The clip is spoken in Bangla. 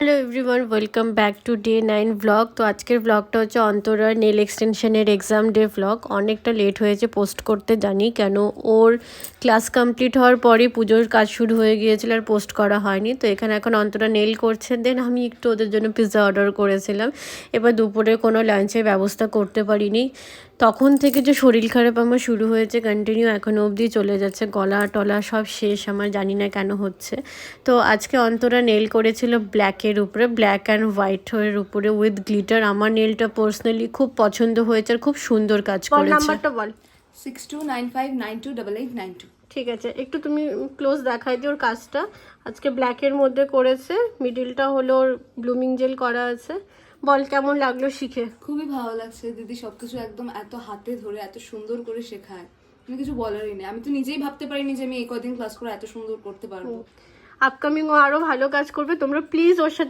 Hello everyone, welcome back to day 9 blog. তো আজকের ব্লগটা হচ্ছে অন্তরার নেল এক্সটেনশনের এক্সাম ডে ব্লগ। অনেকটা লেট হয়েছে পোস্ট করতে, জানি কেন, ওর ক্লাস কমপ্লিট হওয়ার পরই পুজোর কাজ শুরু হয়ে গিয়েছিল আর পোস্ট করা হয়নি। তো এখানে এখন অন্তরা নেল করছে, দেন আমি একটু ওদের জন্য পিৎজা অর্ডার করেছিলাম। এবার দুপুরে কোনো লাঞ্চের ব্যবস্থা করতে পারিনি। তখন থেকে যে শরীর খারাপ আমার শুরু হয়েছে কন্টিনিউ এখনও অবধি চলে যাচ্ছে, গলা টলা সব শেষ আমার, জানি না কেন হচ্ছে। তো আজকে অন্তরা নেল করেছিল ব্ল্যাকের উপরে, ব্ল্যাক অ্যান্ড হোয়াইটের উপরে উইথ গ্লিটার। আমার নেলটা পার্সোনালি খুব পছন্দ হয়েছে আর খুব সুন্দর কাজ করেছে। নাম্বারটা বল। 6295928892। ঠিক আছে, একটু তুমি ক্লোজ দেখাই দিও ওর কাজটা। আজকে ব্ল্যাকের মধ্যে করেছে, মিডিলটা হলো ওর ব্লুমিং জেল করা আছে। বল কেমন লাগলো শিখে? খুবই ভালো লাগছে দিদি, সবকিছু একদম এত হাতে ধরে এত সুন্দর করে শেখায়, আমি কিছু বলারই নেই। আমি তো নিজেই ভাবতে পারিনি যে আমি এই কদিন ক্লাস করে এত সুন্দর করতে পারবো। আপকামিং ও আরো ভালো কাজ করবে, তোমরা প্লিজ ওর সাথে